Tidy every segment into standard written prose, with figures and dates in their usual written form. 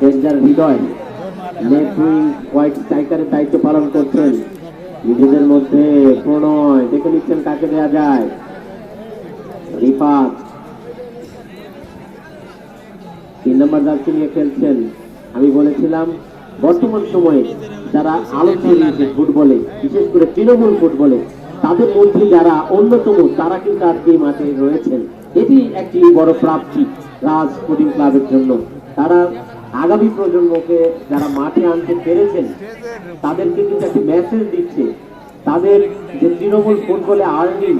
Danger হৃদয় left wing white স্ট্রাইকারের দায়িত্ব পালন করছেন। নিজেদের মধ্যে প্রণয় দেখে নিচ্ছেন কাকে দেওয়া যায়। রিফাত 3 নম্বর জার্সি নিয়ে খেলছেন। আমি বলেছিলাম বর্তমান সময়ে যারা আলো ছড়িয়েছে ফুটবলে, বিশেষ করে তৃণমূল ফুটবলে, তাদের মধ্যে যারা অন্যতম তারা কিন্তু আজকে এই মাঠে রয়েছেন। এটি একটি বড় প্রাপ্তি রাজ স্পোর্টিং ক্লাবের জন্য। তারা আগামী প্রজন্মকে যারা মাঠে আনতে পেরেছেন তাদেরকে কিন্তু একটি মেসেজ দিচ্ছে। তাদের যে তৃণমূল ফুটবলে আর্নিং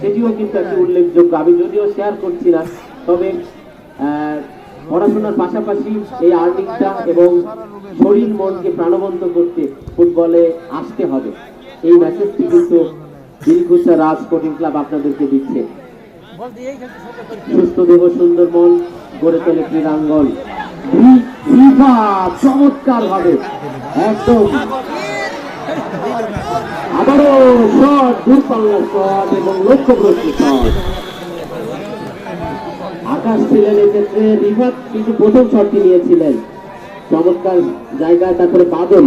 সেটিও কিন্তু একটি উল্লেখযোগ্য। আমি যদিও শেয়ার করছি না, তবে পড়াশোনার পাশাপাশি এই আর্নিংটা এবং শরীর মনকে প্রাণবন্ত করতে ফুটবলে আসতে হবে, এই মেসেজটি কিন্তু দিলখুশা রাজ স্পোর্টিং ক্লাব আপনাদেরকে দিচ্ছে। সুস্থ দেহ সুন্দর মন গড়ে তোলে ক্রীড়াঙ্গন। চমৎকার ভাবে একদম আবারও শট, দূরপাল্লার শট এবং লক্ষ্যগ্রস্ত শট। আকাশ ছিলেন এক্ষেত্রে, রিফাত কিন্তু প্রথম শটটি নিয়েছিলেন চমৎকার জায়গায়, তারপরে বাদল।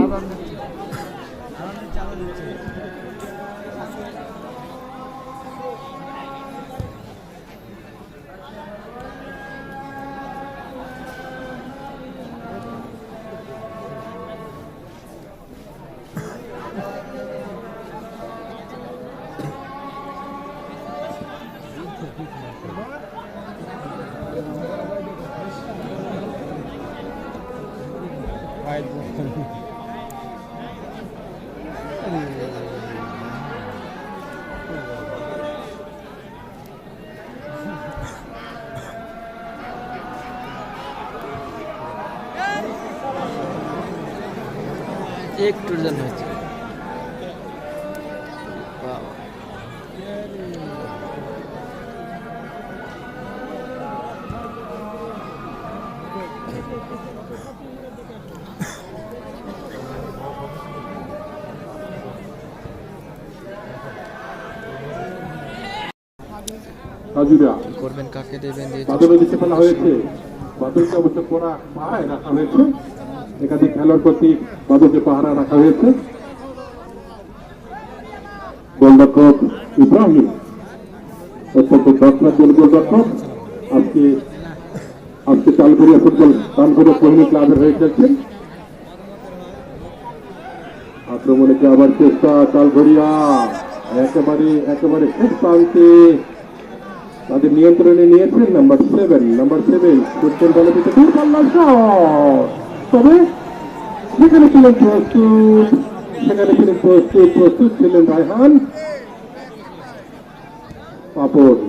একটু জন্য হচ্ছে করবেন কাকে দেবেন দিতে ফেলা হয়েছে। বাদলকে অবশ্য পাহারায় রাখা হয়েছে, একাধিক খেলোয়াড় প্রতি বাদলকে পাহারা রাখা হয়েছে। গোলরক্ষক ইব্রাহিম অত্যন্ত দর্শনার্থী গোলরক্ষক আজকে তালঘরিয়া ফুটবল তালঘরিয়া কহিনী ক্লাবের হয়ে খেলছেন। আক্রমণে কি আবার চেষ্টা তালঘরিয়া একেবারে শেষ প্রান্তে তাদের নিয়ন্ত্রণে নিয়েছেন নাম্বার 7 ফুটবল বলে দিতে দূরপাল্লার শট। তবে সেখানে ছিলেন প্রস্তুত ছিলেন রায়হান পাপড়।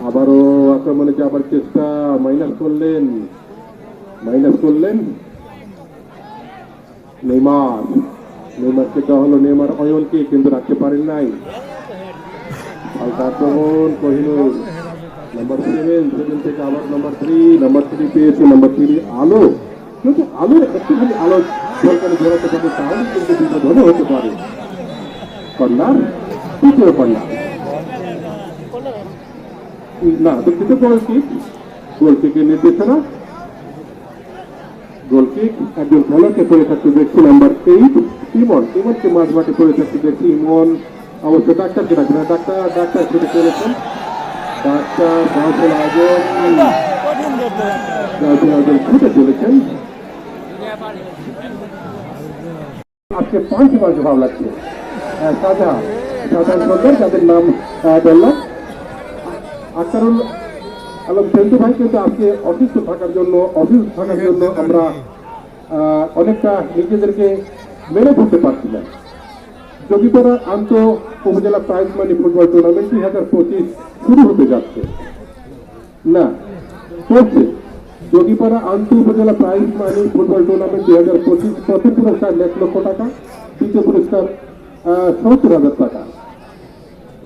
আবারও আক্রমণে যাবার চেষ্টা, মাইনাস করলেন নেইমারকে দেওয়া হলো, নেইমার অয়নকে কিন্তু রাখতে পারেন নাই। হালকা আক্রমণ কোহিনুর নাম্বার 7 থেকে আবার নাম্বার 3 পেয়েছে। নাম্বার 3 আলো, কিন্তু আলোর একটুখানি আলো সরকারি ধরাতে পারে তাহলে কিন্তু বিপদ হতে পারে। কর্নার, তৃতীয় কর্নার না, দুঃখিত, গোলকিকের নির্দেশনা। গোলকিক একজন খেলোয়াড়কে পড়ে থাকতে দেখছি নাম্বার 8 ইমনকে মাঝ মাঠে পড়ে থাকতে দেখছি। ইমন অবশ্য ডাক্তারকে রাখবে না, ডাক্তার ছুটে চলেছেন। ছুটে চলেছেন। আজকে 5 মাস ভালো লাগছে। সাধারণ সরকার যাদের নাম বললাম, আক্তারুল আলম সেন্দু ভাই কিন্তু আজকে অসুস্থ থাকার জন্য আমরা অনেকটা নিজেদেরকে মেরে ধরতে পারছি না। যোগীপাড়া আন্ত উপজেলা প্রাইজ মানি ফুটবল টুর্নামেন্ট 2025 শুরু হতে যাচ্ছে না, চলছে। যোগীপাড়া আন্ত উপজেলা প্রাইজ মানি ফুটবল টুর্নামেন্ট 2025 প্রথম পুরস্কার 1 লক্ষ টাকা, দ্বিতীয় পুরস্কার 70,000 টাকা।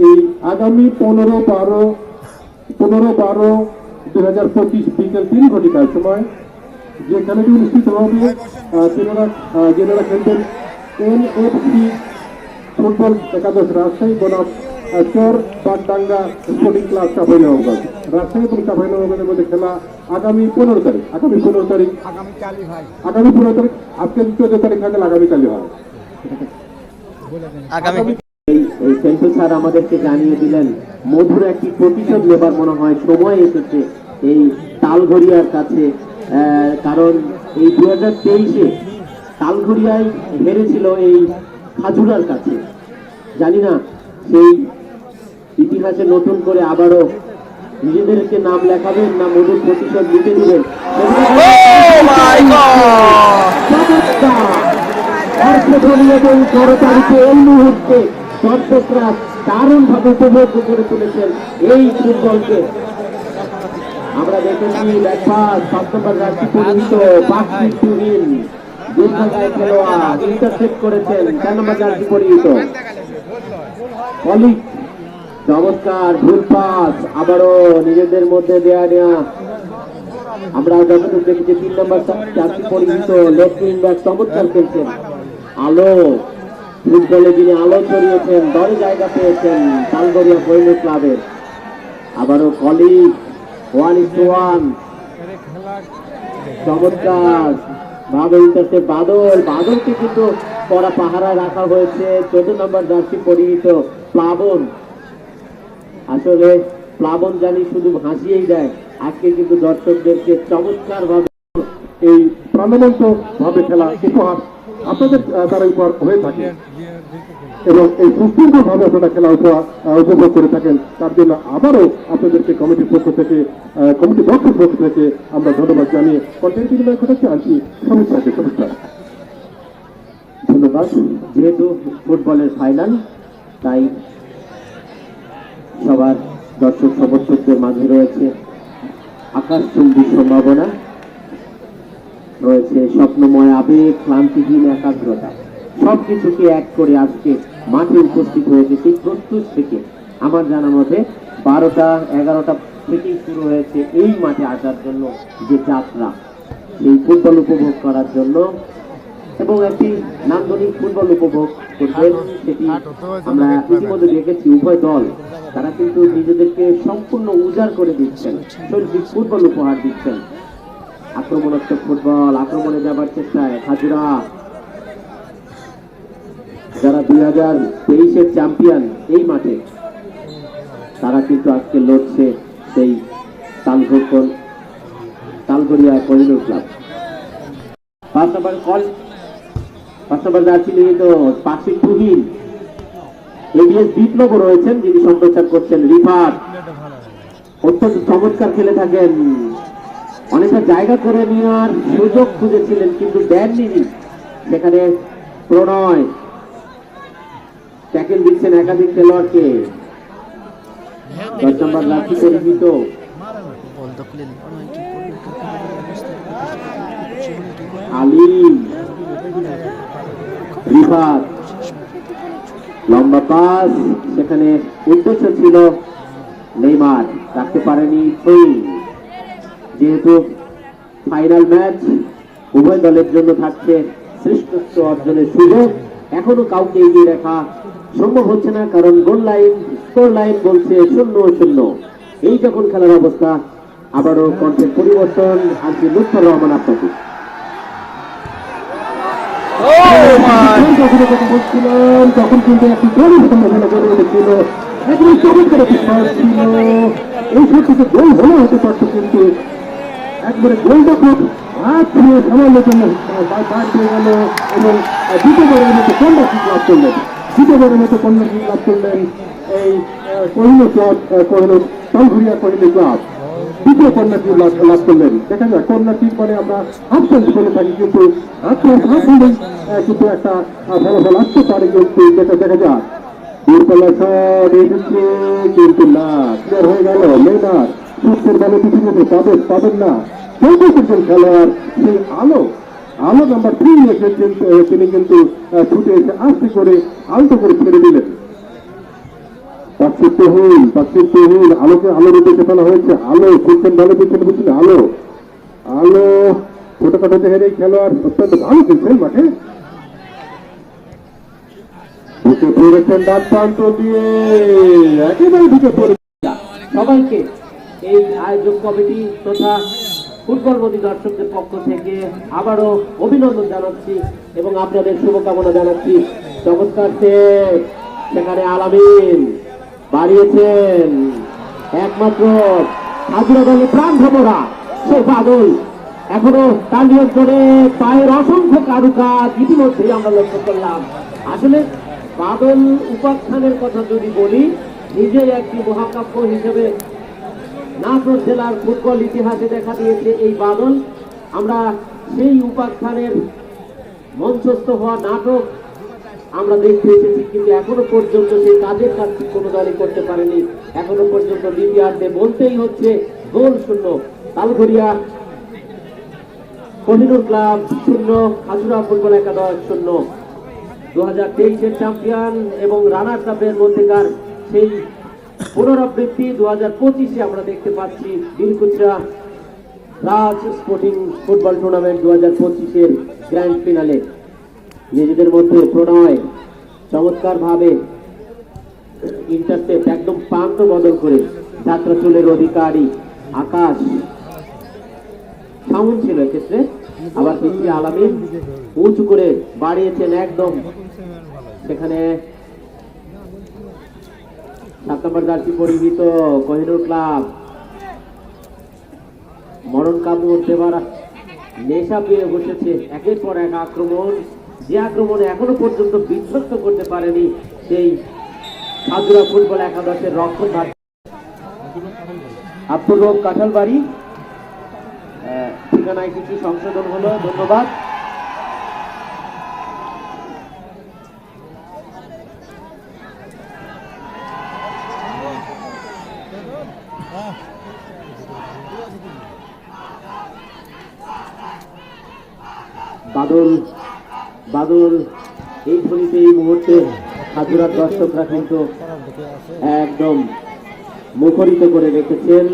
এই আগামী 15-12-2025 বিকেল 3 ঘটিকার সময় যে খেলাটি অনুষ্ঠিত হবে, যেনারা খেলবেন NFC ফুটবল একাদশ রাজশাহী বনাম চর পাটডাঙ্গা স্পোর্টিং ক্লাব চাঁপাইনবাবগঞ্জ। রাজশাহী এবং চাঁপাইনবাবগঞ্জের মধ্যে খেলা আগামী 15 তারিখ। আগামী 15 তারিখ আজকে 14 তারিখ থাকে, আগামীকালই হয়। আগামী এই সেন্টু স্যার আমাদেরকে জানিয়ে দিলেন মধুর একটি প্রতিশোধ নেবার মনে হয় সময় এসেছে এই তালঘরিয়ার কাছে। কারণ এই 2023-এ তালঘরিয়ায় হেরেছিল এই খাজুরার কাছে। জানি না সেই ইতিহাসে নতুন করে আবারও নিজেদেরকে নাম লেখাবেন না মধুর প্রতিশোধ নিতে দিবেন। এই মুহূর্তে দর্শকরা দারুণ ভাবে উপভোগ করে তুলেছেন এই ফুটবলকে। আমরা দেখেছি ব্যাকপাস 7 নম্বর জার্সি পরিহিত বাকশিসবিহীন দীর্ঘাকায় খেলোয়াড় ইন্টারসেপ্ট করেছেন 4 নম্বর জার্সি পরিহিত কলিক। চমৎকার ভুল পাস, আবারও নিজেদের মধ্যে দেয়া নেয়া। আমরা যতটুকু দেখেছি 3 নম্বর জার্সি পরিহিত লেফট উইং ব্যাক চমৎকার খেলছেন। আলো ফুটবলে যিনি আলো ছড়িয়েছেন, দলে জায়গা পেয়েছেন তালগড়িয়া পৈল ক্লাবের। আবারও কলিগ 1-1 চমৎকার ভাবে ইন্টারসেপ্ট বাদলকে কিন্তু কড়া পাহারায় রাখা হয়েছে 14 নম্বর জার্সি পরিহিত প্লাবন। আসলে প্লাবন জানি শুধু হাসিয়েই দেয়, আজকে কিন্তু দর্শকদেরকে চমৎকার ভাবে এই প্রাণবন্ত ভাবে খেলা উপহার আপনাদের দ্বারা উপহার হয়ে থাকে এবং এই সুশৃঙ্খল ভাবে আপনারা খেলা উপভোগ করে থাকেন। তার জন্য আবারও আপনাদেরকে কমিটির পক্ষ থেকে, কমিটি দক্ষের পক্ষ থেকে আমরা ধন্যবাদ জানিয়ে কন্টেন্ট বিনিময় ঘটাচ্ছি। আনছি সমস্যাকে ধন্যবাদ। যেহেতু ফুটবলের ফাইনাল, তাই সবার দর্শক সমর্থকদের মাঝে রয়েছে আকাশচুম্বী সম্ভাবনা, রয়েছে স্বপ্নময় আবেগ, ক্লান্তিহীন একাগ্রতা। সবকিছুকে এক করে আজকে মাঠে উপস্থিত হয়েছে সেই প্রস্তুত থেকে। আমার জানা মতে 12টা-11টা থেকেই শুরু হয়েছে এই মাঠে আসার জন্য যে যাত্রা, সেই ফুটবল উপভোগ করার জন্য এবং একটি নান্দনিক ফুটবল উপভোগ করবেন। সেটি আমরা ইতিমধ্যে দেখেছি উভয় দল তারা কিন্তু নিজেদেরকে সম্পূর্ণ উজাড় করে দিচ্ছেন, শৈল্পিক ফুটবল উপহার দিচ্ছেন। আক্রমণাত্মক ফুটবল, আক্রমণে যাবার চেষ্টায় খাজুরা, যারা 2023-এর চ্যাম্পিয়ন এই মাঠে, তারা কিন্তু আজকে লড়ছে সেই তালগড়িয়া পৈল ক্লাব। 5 নম্বর জার্সি নিহিত পাশে তুহিন, এবিএস বিপ্লব রয়েছেন যিনি সম্প্রচার করছেন। রিফাত অত্যন্ত চমৎকার খেলে থাকেন, অনেকটা জায়গা করে নেওয়ার সুযোগ খুঁজেছিলেন কিন্তু দেননি। সেখানে প্রণয় ট্যাকেল দিচ্ছেন একাধিক খেলোয়াড়কে। 10 নম্বর জার্সি পরিহিত বল দখলে আলিম, রিফাত লম্বা পাস, সেখানে উদ্দেশ্য ছিল নেইমার, রাখতে পারেনি সুইং। যেহেতু ফাইনাল ম্যাচ, উভয় দলের জন্য থাকছে শ্রেষ্ঠত্ব অর্জনের সুযোগ। এখনো কাউকে এগিয়ে রাখা সম্ভব হচ্ছে না, কারণ গোল লাইন, স্কোর লাইন বলছে 0-0। এই যখন খেলার অবস্থা, আবারও কন্টেন্ট পরিবর্তন। আজকে লুৎফর রহমান আপনাকে তখন কিন্তু একটি জরুরি সম্ভাবনা গড়ে উঠেছিল, একদম চমৎকার একটি শট ছিল। এই শট থেকে গোল হলে হতে পারত, কিন্তু একবারে গোলটা খুব হাত ছুঁয়ে সামান্য জন্য বাদ দিয়ে গেল এবং দ্বিতীয়বারের মতো কর্নারকিক লাভ করলেন। এই তালঘরিয়া পৈল ক্লাব দ্বিতীয় কর্নারকিক লাভ করলেন। দেখা যায় কর্নারকিক মানে আমরা হাফ সেন্স বলে থাকি, কিন্তু কিন্তু একটা ফলাফল আসতে পারে, কিন্তু যেটা দেখা যায় দূরপাল্লা শট এসেছে কিন্তু না, ক্লিয়ার হয়ে গেল। নেইমার সুস্থের বলে পৃথিবীতে পাবেন না। চৌদ্দ খেলোয়াড় সেই আলো নাম্বার 3 এসেছেন, তিনি কিন্তু ছুটে এসে আস্তে করে আলতো করে ছেড়ে দিলেন। পাচ্ছিত্তহীন আলোর উদ্দেশ্যে ফেলা হয়েছে। আলো খুঁজছেন ভালো পিছনে বুঝছেন, আলো ছোটখাটো দেহের এই খেলোয়াড় অত্যন্ত ভালো খেলছেন মাঠে। বুঝতে ধরেছেন ডান প্রান্ত দিয়ে একেবারে ঢুকে পড়ে। সবাইকে এই আয়োজক কমিটি তথা ফুটবলমোদী দর্শকদের পক্ষ থেকে আবারও অভিনন্দন জানাচ্ছি এবং আপনাদের শুভকামনা জানাচ্ছি। চমৎকার সেভ, সেখানে আলামিন বাড়িয়েছেন একমাত্র হাজরা দলে প্রাণ ভ্রমরা সে বাদল, এখনো তার নিয়ন্ত্রণে পায়ের অসংখ্য কারুকাজ ইতিমধ্যেই আমরা লক্ষ্য করলাম। আসলে বাদল উপাখ্যানের কথা যদি বলি, নিজের একটি মহাকাব্য হিসেবে নাটোর জেলার ফুটবল ইতিহাসে দেখা দিয়েছে এই বাদল। আমরা সেই উপাখ্যানের মঞ্চস্থ হওয়া নাটক আমরা দেখতে এসেছি, কিন্তু এখনো পর্যন্ত সেই কাজের কাজটি কোনো দলই করতে পারেনি। এখনো পর্যন্ত দ্বিতীয়ার্ধে বলতেই হচ্ছে গোল শূন্য। তালঘরিয়া কোহিনুর ক্লাব 0, খাজুরা ফুটবল একাদশ 0। 2023-এর চ্যাম্পিয়ন এবং রানার্স আপের মধ্যেকার সেই পুনরাবৃত্তি 2025-এ আমরা দেখতে পাচ্ছি। Dilkuchra Raj sporting football tournament 2025-এর গ্র্যান্ড ফিনালে নিজেদের মধ্যে প্রণয় চমৎকার ভাবে ইন্টারসেপ্ট একদম প্রান্ত বদল করে যাত্রা চুলের অধিকারী আকাশ সাউন্ড ছিল এক্ষেত্রে। আবার পিছিয়ে আলামিন উঁচু করে বাড়িয়েছেন একদম, সেখানে 7 নম্বর জার্সি পরিহিত কোহিনুর ক্লাব মরণ কামড় দেবার নেশা পেয়ে বসেছে। একের পর এক আক্রমণ, যে আক্রমণে এখনো পর্যন্ত বিধ্বস্ত করতে পারেনি সেই খাজুরা ফুটবল একাদশের রক্ষণ। আব্দুর রব কাঁঠালবাড়ি, ঠিকানায় কিছু সংশোধন হলো, ধন্যবাদ। বাদল বাদল এই ধ্বনিতে এই মুহূর্তে খাজুরার দর্শকরা কিন্তু একদম মুখরিত করে রেখেছেন।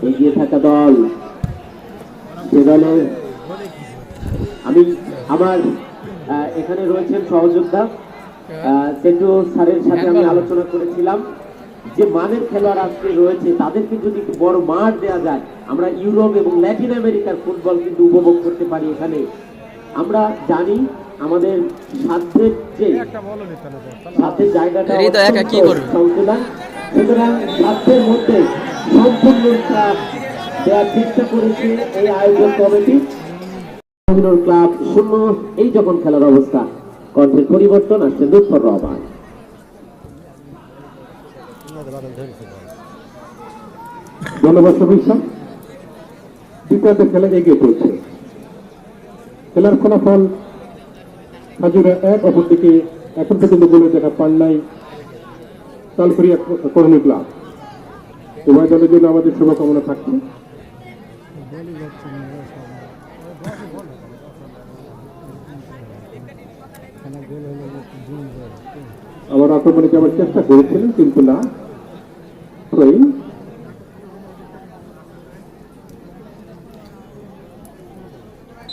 এগিয়ে থাকা দল, সে দলের আমি আমার এখানে রয়েছেন সহযোদ্ধা সেন্টু স্যারের সাথে আমি আলোচনা করেছিলাম যে মানের খেলোয়াড় আজকে রয়েছে, তাদেরকে যদি একটু বড় মাঠ দেওয়া যায়, আমরা ইউরোপ এবং ল্যাটিন আমেরিকার ফুটবল কিন্তু উপভোগ করতে পারি এখানে। আমরা জানি আমাদের সাধ্যের যে সাধ্যের জায়গাটা সংশোধন, সুতরাং সাধ্যের মধ্যে সম্পূর্ণতা দেওয়ার চেষ্টা করেছে এই আয়োজক কমিটি। ক্লাব 0, এই যখন খেলার অবস্থা, কণ্ঠের পরিবর্তন আসছে লুৎফর রহমান। ধন্যবাদ শুভেচ্ছা। দ্বিতীয়ার্ধে খেলা এগিয়ে চলছে। খেলার ফলাফল খাজুরা 1, অপরদিকে এখন পর্যন্ত বলে দেখা পান নাই তালঘরিয়া কোহিনুর ক্লাব। উভয় দলের জন্য আমাদের শুভকামনা থাকছে। আবার আক্রমণে যাওয়ার চেষ্টা করেছিলেন, কিন্তু না, থ্রোইং।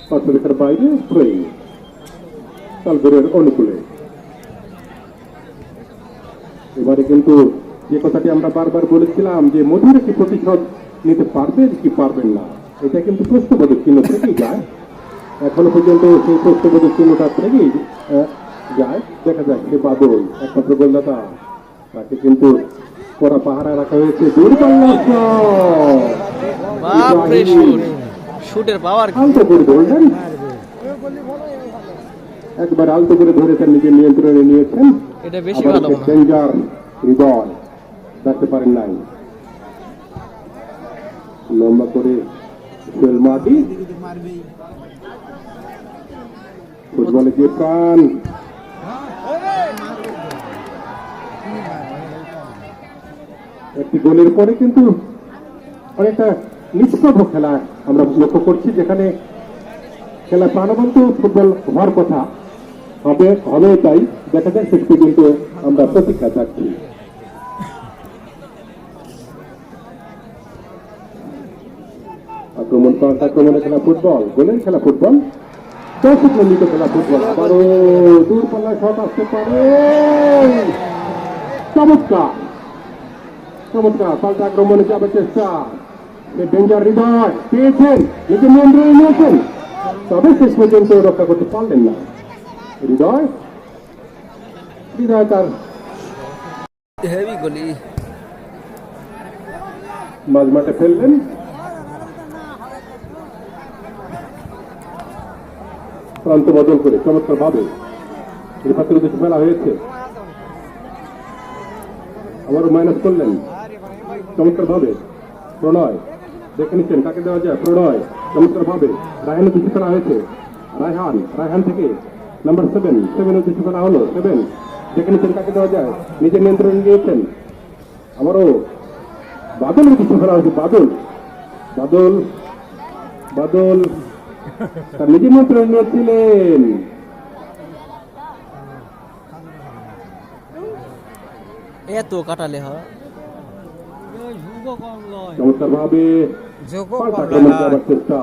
পাঁচরেখার বাইরে থ্রোইং তালঘরিয়ার অনুকূলে। এবারে কিন্তু যে কথাটি আমরা বারবার বলেছিলাম যে মধুর একটি প্রতিশোধ নিতে পারবেন কি পারবেন না, এটা কিন্তু প্রশ্নবোধক চিহ্ন থেকেই যায়। এখনো পর্যন্ত সেই প্রশ্নবোধক চিহ্নটা থেকেই যায়। দেখা যাক সে বাদল একমাত্র গোলদাতা, তাকে কিন্তু কড়া পাহারা রাখা হয়েছে। আলতো করে ধরলেন, একবার আলতো করে ধরেছেন, নিজের নিয়ন্ত্রণে নিয়েছেন। এটা বেশি ভালো মনে হয়। ডেঞ্জার হৃদয় দেখতে পারেন নাই, লম্বা করে শোয়েল মাটি ফুটবলে যে প্রাণ। একটি গোলের পরে কিন্তু অনেকটা নিষ্প্রভ খেলা আমরা লক্ষ্য করছি, যেখানে খেলা প্রাণবন্ত ফুটবল হওয়ার কথা হবে তাই দেখা যায়। শেষ পর্যন্ত আমরা প্রতীক্ষা থাকছি। আক্রমণে খেলা ফুটবল, গোলের খেলা ফুটবল। দর্শক নিতে খেলা ফুটবল আবারও দূরপাল্লায় শট আসতে পারে চমৎকার চমৎকার পাল্টা আক্রমণে যাবে চেষ্টা ডেঞ্জার হৃদয় পেয়েছেন নিজের নিয়ন্ত্রণে নিয়েছেন তবে শেষ পর্যন্ত রক্ষা করতে পারলেন না হৃদয় হৃদয় তার হেভি গলি মাঝ মাঠে ফেললেন প্রান্ত বদল করে চমৎকার ভাবে রিফাতের উদ্দেশ্যে ফেলা হয়েছে আবারও মাইনাস করলেন চমৎকার ভাবে প্রণয় দেখে নিচ্ছেন কাকে দেওয়া যায় প্রণয় চমৎকার ভাবে রায়হানের উদ্দেশ্যে ফেলা হয়েছে রায়হান থেকে নাম্বার 7 উদ্দেশ্যে ফেলা হলো 7 দেখে নিচ্ছেন কাকে দেওয়া যায় নিজের নিয়ন্ত্রণে নিয়েছেন আবারও বাদলের উদ্দেশ্যে ফেলা হয়েছে বাদল তার নিজের নিয়ন্ত্রণে নিয়েছিলেন এত কাটালে হয় চমৎকার ভাবে চেষ্টা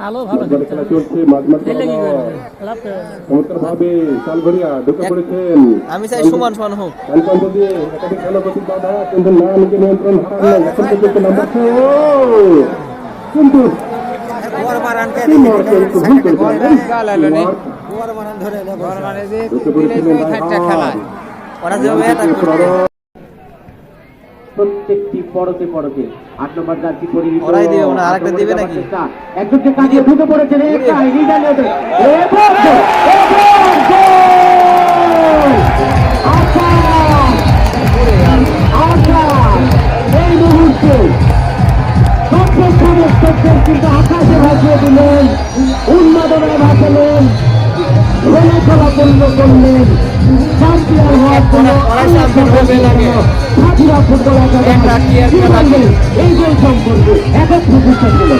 আলো ভালো খেলা চলছে মাঝমাঠ চমৎকার ভাবে সালভরিয়া ঢুকে পড়েছেন আমি চাই সমান সমান হোক কানকান্ত দিয়ে একাধিক খেলা গতি বাধা কিন্তু না নিজের নিয়ন্ত্রণ হারান এখন পর্যন্ত নাম্বার 6 কিন্তু প্রত্যেকটি পরতে 8 নম্বর জার্সি পরিহিত ওরাই দিবে মনে হয়, আরেকটা দিবে নাকি? একজনকে কাটিয়ে ঢুকে পড়েছেন এই মুহূর্তে কিন্তু আকাশে ভাসিয়ে দিলেন উন্মাদনায় ভাসালেন খেলা পূর্ণ করলেন চ্যাম্পিয়ন হওয়ার জন্য সাথীরা ফুটবল এই গোল সম্পর্কে একক প্রতিষ্ঠা ছিল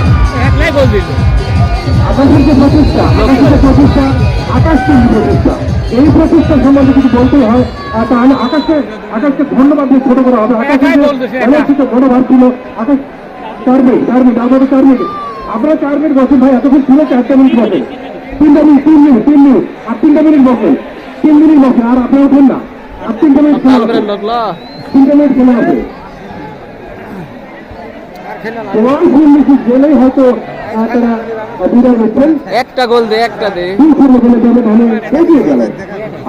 আকাশের যে প্রতিষ্ঠা আকাশ তৈরি প্রতিষ্ঠা এই প্রতিষ্ঠা সম্বন্ধে কিছু বলতেই হয় তাহলে আকাশকে ধন্যবাদ দিয়ে ছোট করা হবে আকাশের মনোভাব ছিল আকাশ 4 মিনিট আমাদের 4 মিনিট আপনারা 4 মিনিট বসেন ভাই এতক্ষণ ছিল 4 মিনিট বসেন 3 মিনিট আর 3 মিনিট বসেন 3 মিনিট বসেন আর আপনারা উঠেন না আর 3 মিনিট খেলা হবে 3 মিনিট খেলা হবে গেলেই হয়তো তারা বিদায় নিচ্ছেন একটা গোল দে একটা দে এগিয়ে গেলেন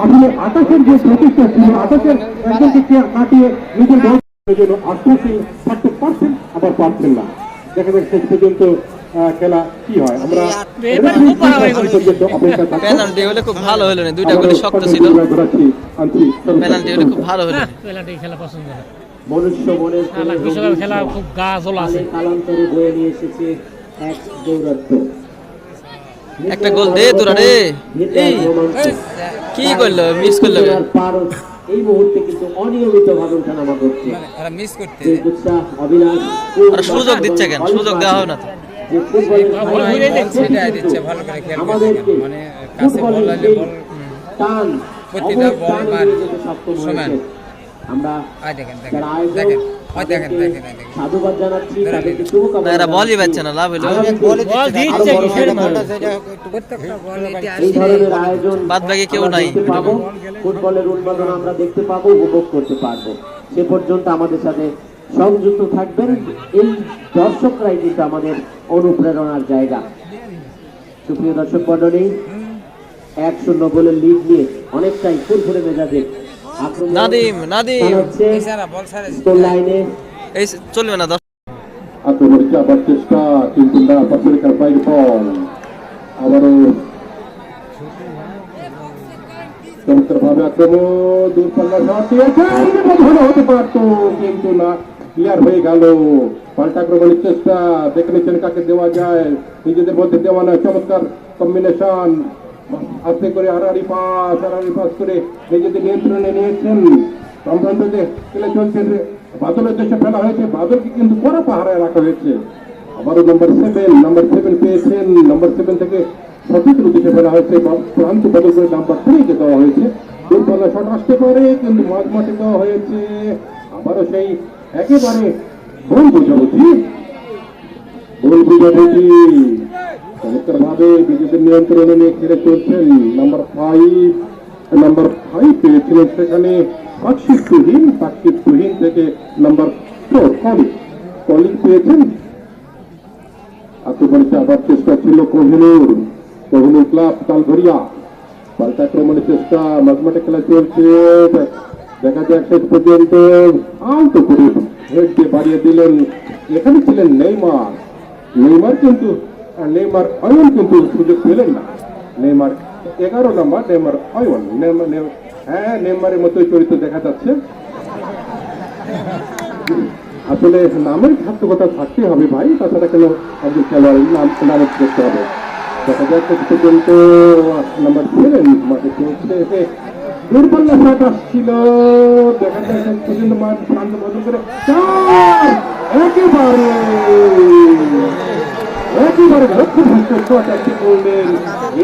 আসলে আকাশের যে প্রতিষ্ঠা ছিল আকাশের একজনকে কাটিয়ে নিজের জন্য আত্মশীল থাকতে পারছেন আবার পারছেন না দেখা যাক শেষ পর্যন্ত খেলা কি হয় আমরা পেনাল্টি হলে খুব ভালো হলো না দুইটা গোলে শক্ত ছিল পেনাল্টি হলে খুব ভালো হলো পেনাল্টি খেলা পছন্দ না মনুষ্য মনের বিশ্বকাপ খেলা খুব গা জ্বলা আছে কালান্তরে বয়ে নিয়ে এসেছে এক দৌরাত্ম একটা গোল দে তোরা রে এই কি করলো মিস করলো এই মুহূর্তে কিন্তু অনিয়মিত ভাবে ওঠানামা করছে মিস করতে অবিনাশ সুযোগ দিচ্ছে কেন সুযোগ দেওয়া হবে না তো আমাদেরকে ফুটবলের টান প্রতিটা বল সমান আমরা সাধুবাদ জানাচ্ছি তাদেরকে শুভকামনা এরা বলই পাচ্ছে না লাভ হলো এই ধরনের আয়োজন বাদ বাকি কেউ নাই ফুটবলের উন্মাদনা আমরা দেখতে পাবো উপভোগ করতে পারবো সে পর্যন্ত আমাদের সাথে সংযুক্ত থাকবেন এই দর্শকরাই কিন্তু আমাদের অনুপ্রেরণার জায়গা সুপ্রিয় দর্শক মণ্ডলী 1-0 গোলের লিড নিয়ে অনেকটাই ফুরফুরে মেজাজে নাদিম লাইনে এই চলবে না আক্রমণে যাবার চেষ্টা কিন্তু না পাশের বাইরে বল আবারও চমৎকার ভাবে আক্রমণ দূরপাল্লা শট দিয়েছে ভালো হতে পারতো কিন্তু না ক্লিয়ার হয়ে গেল পাল্টা আক্রমণের চেষ্টা দেখে নিচ্ছেন কাকে দেওয়া যায় নিজেদের মধ্যে দেওয়া নয় চমৎকার কম্বিনেশন আস্তে করে আড়াআড়ি পাস করে নিজেদের নিয়ন্ত্রণে নিয়েছেন সম্ভ্রান্ততে খেলে চলছেন বাদলের দেশে ফেলা হয়েছে বাদলকে কিন্তু বড় পাহারায় রাখা হয়েছে আবারও নাম্বার 7 পেয়েছেন নাম্বার 7 থেকে সঠিকের উদ্দেশ্যে ফেলা হয়েছে প্রান্ত বদল করে নাম্বার 3 কে দেওয়া হয়েছে দূরপাল্লা শট আসতে পারে কিন্তু মাঝ মাঠে দেওয়া হয়েছে আবারও সেই একেবারে ভুল বুঝাবুঝি চমৎকার ভাবে বিজেপির নিয়ন্ত্রণে নিয়ে খেলে চলছেন। নাম্বার 5 পেয়েছিলেন সেখানে সাক্ষী তুহিন থেকে নাম্বার 4 কলিক পেয়েছেন। আক্রমণে আবার চেষ্টা ছিল কোহিনুর ক্লাব তালঘরিয়া, পাল্টাক্রমণের চেষ্টা, মাঝমাঠে খেলা চলছে, দেখা যাক শেষ পর্যন্ত আলতো করে হেড দিয়ে বাড়িয়ে দিলেন। এখানে ছিলেন নেইমার কিন্তু অয়ন কিন্তু সুযোগ পেলেন না। নেইমার 11 নম্বর, নেইমার অয়ন, হ্যাঁ নেইমারের মতোই চরিত্র দেখা যাচ্ছে। আসলে নামের সার্থকতা থাকতে হবে ভাই, তাছাড়া কেন একজন খেলোয়াড়ের নাম করতে হবে। দেখা যাচ্ছে পর্যন্ত নাম্বার 7 মাঠে চলছে, দূরপাল্লা শট আসছিল, দেখা যাচ্ছে পর্যন্ত মাঠ শান্ত বদল করে একেবারে লক্ষ্য ভ্রষ্ট শট একটি করলেন।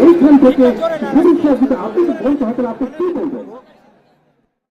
এইখান থেকে আপনি বলতে হয়তো আপনি